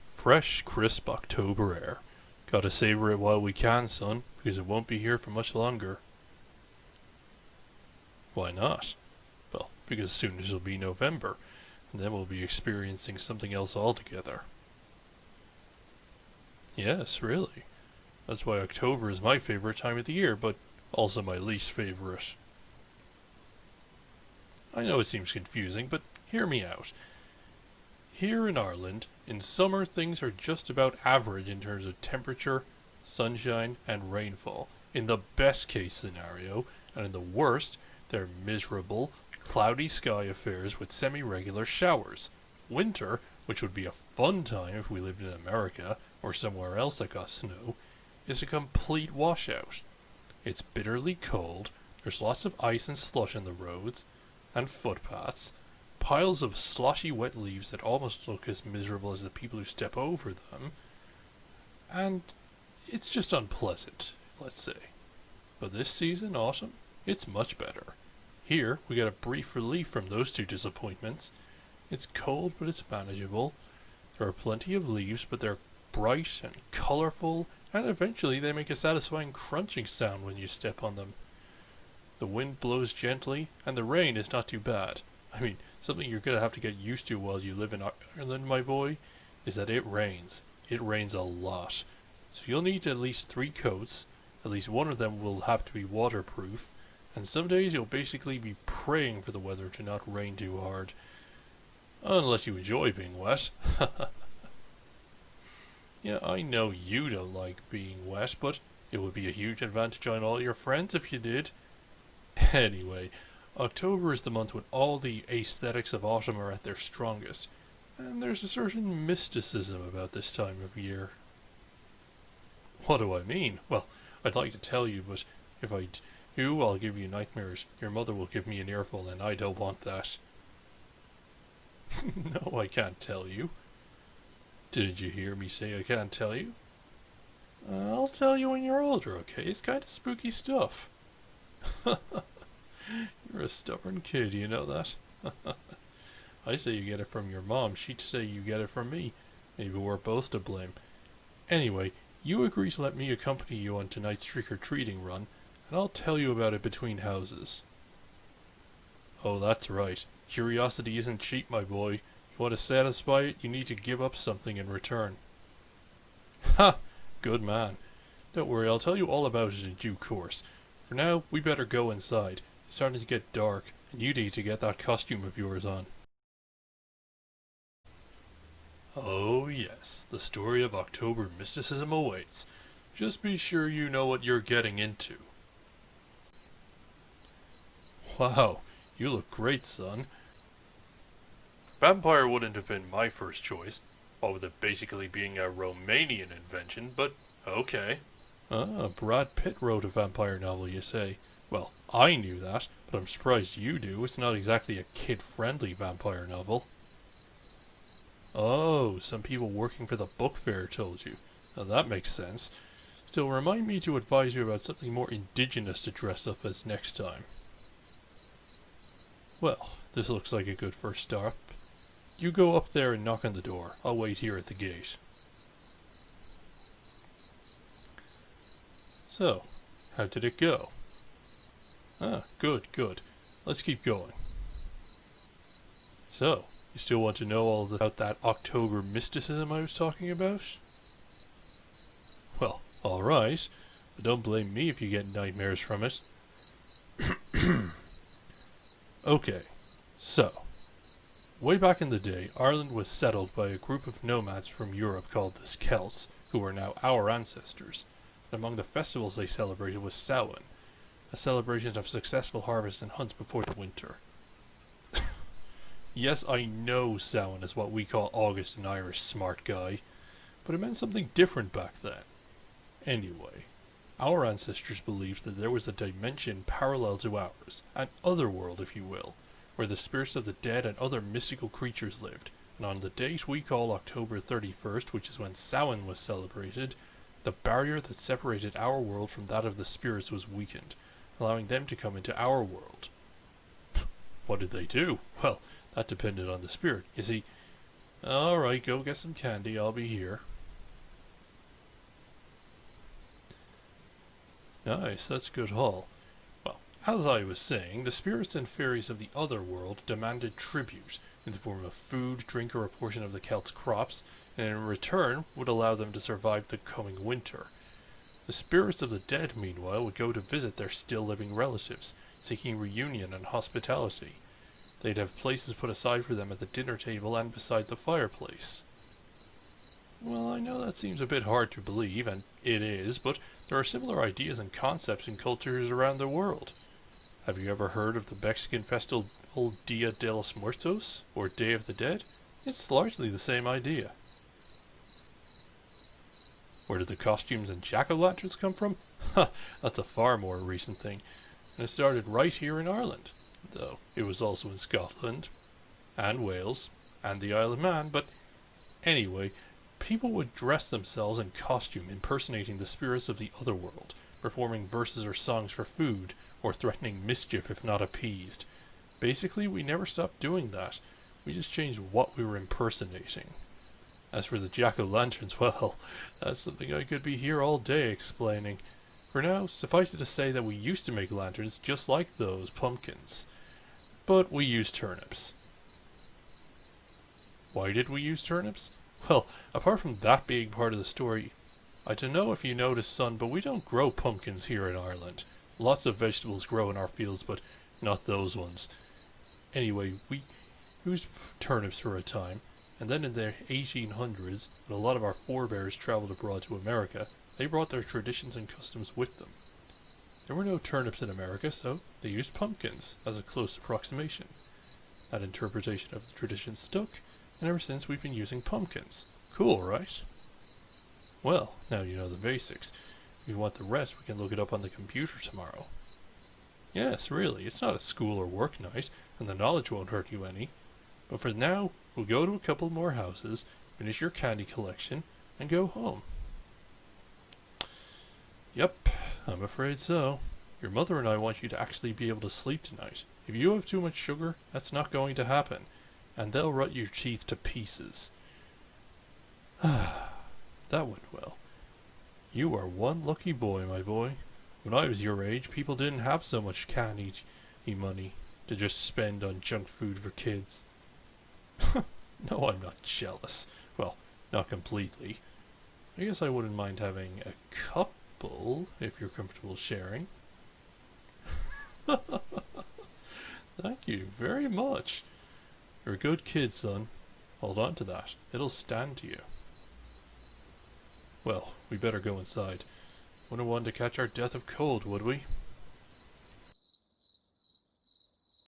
Fresh, crisp October air. Gotta savor it while we can, son, because it won't be here for much longer. Why not? Well, because soon it'll be November, and then we'll be experiencing something else altogether. Yes, really. That's why October is my favorite time of the year, but also my least favorite. I know it seems confusing, but hear me out. Here in Ireland, in summer things are just about average in terms of temperature, sunshine, and rainfall, in the best case scenario, and in the worst, they're miserable, cloudy sky affairs with semi-regular showers. Winter, which would be a fun time if we lived in America, or somewhere else that got snow, is a complete washout. It's bitterly cold, there's lots of ice and slush on the roads and footpaths, piles of sloshy wet leaves that almost look as miserable as the people who step over them, and it's just unpleasant, let's say. But this season, autumn, it's much better. Here, we get a brief relief from those two disappointments. It's cold, but it's manageable. There are plenty of leaves, but they're bright and colorful, and eventually they make a satisfying crunching sound when you step on them. The wind blows gently, and the rain is not too bad. I mean, something you're going to have to get used to while you live in Ireland, my boy, is that it rains. It rains a lot. So you'll need at least 3 coats. At least one of them will have to be waterproof. And some days you'll basically be praying for the weather to not rain too hard. Unless you enjoy being wet. Yeah, I know you don't like being wet, but it would be a huge advantage on all your friends if you did. Anyway, October is the month when all the aesthetics of autumn are at their strongest, and there's a certain mysticism about this time of year. What do I mean? Well, I'd like to tell you, but if I do, I'll give you nightmares. Your mother will give me an earful, and I don't want that. No, I can't tell you. Didn't you hear me say I can't tell you? I'll tell you when you're older, okay? It's kind of spooky stuff. You're a stubborn kid, you know that? I say you get it from your mom, she'd say you get it from me. Maybe we're both to blame. Anyway, you agree to let me accompany you on tonight's trick-or-treating run, and I'll tell you about it between houses. Oh, that's right. Curiosity isn't cheap, my boy. You want to satisfy it, you need to give up something in return. Ha! Good man. Don't worry, I'll tell you all about it in due course. For now, we better go inside. It's starting to get dark, and you need to get that costume of yours on. Oh yes, the story of October mysticism awaits. Just be sure you know what you're getting into. Wow, you look great, son. Vampire wouldn't have been my first choice, what with it basically being a Romanian invention, but okay. Ah, Brad Pitt wrote a vampire novel, you say? Well, I knew that, but I'm surprised you do. It's not exactly a kid-friendly vampire novel. Oh, some people working for the book fair told you. Now that makes sense. Still, remind me to advise you about something more indigenous to dress up as next time. Well, this looks like a good first stop. You go up there and knock on the door. I'll wait here at the gate. So, how did it go? Ah, good. Let's keep going. So, you still want to know all about that October mysticism I was talking about? Well, alright, but don't blame me if you get nightmares from it. Okay, so, way back in the day, Ireland was settled by a group of nomads from Europe called the Celts, who are now our ancestors. And among the festivals they celebrated was Samhain, a celebration of successful harvests and hunts before the winter. Yes, I know Samhain is what we call August in Irish, smart guy, but it meant something different back then. Anyway, our ancestors believed that there was a dimension parallel to ours, an otherworld if you will, where the spirits of the dead and other mystical creatures lived, and on the date we call October 31st, which is when Samhain was celebrated, the barrier that separated our world from that of the spirits was weakened, allowing them to come into our world. What did they do? Well, that depended on the spirit. You see, alright, go get some candy, I'll be here. Nice, that's a good haul. Well, as I was saying, the spirits and fairies of the other world demanded tribute in the form of food, drink, or a portion of the Celts' crops, and in return would allow them to survive the coming winter. The spirits of the dead, meanwhile, would go to visit their still living relatives, seeking reunion and hospitality. They'd have places put aside for them at the dinner table and beside the fireplace. Well, I know that seems a bit hard to believe, and it is, but there are similar ideas and concepts in cultures around the world. Have you ever heard of the Mexican festival Dia de los Muertos, or Day of the Dead? It's largely the same idea. Where did the costumes and jack-o'-lanterns come from? Ha, that's a far more recent thing, and it started right here in Ireland, though it was also in Scotland, and Wales, and the Isle of Man, but anyway, people would dress themselves in costume impersonating the spirits of the other world, performing verses or songs for food, or threatening mischief if not appeased. Basically, we never stopped doing that. We just changed what we were impersonating. As for the jack-o'-lanterns, well, that's something I could be here all day explaining. For now, suffice it to say that we used to make lanterns just like those pumpkins. But we used turnips. Why did we use turnips? Well, apart from that being part of the story, I don't know if you noticed, son, but we don't grow pumpkins here in Ireland. Lots of vegetables grow in our fields, but not those ones. Anyway, we used turnips for a time, and then in the 1800s, when a lot of our forebears traveled abroad to America, they brought their traditions and customs with them. There were no turnips in America, so they used pumpkins as a close approximation. That interpretation of the tradition stuck, and ever since we've been using pumpkins. Cool, right? Well, now you know the basics. If you want the rest, we can look it up on the computer tomorrow. Yes, really, it's not a school or work night, and the knowledge won't hurt you any. But for now, we'll go to a couple more houses, finish your candy collection, and go home. Yep, I'm afraid so. Your mother and I want you to actually be able to sleep tonight. If you have too much sugar, that's not going to happen, and they'll rot your teeth to pieces. That went well. You are one lucky boy, my boy. When I was your age, people didn't have so much candy money to just spend on junk food for kids. No, I'm not jealous. Well, not completely. I guess I wouldn't mind having a couple, if you're comfortable sharing. Thank you very much. You're a good kid, son. Hold on to that. It'll stand to you. Well, we better go inside. Wouldn't want to catch our death of cold, would we?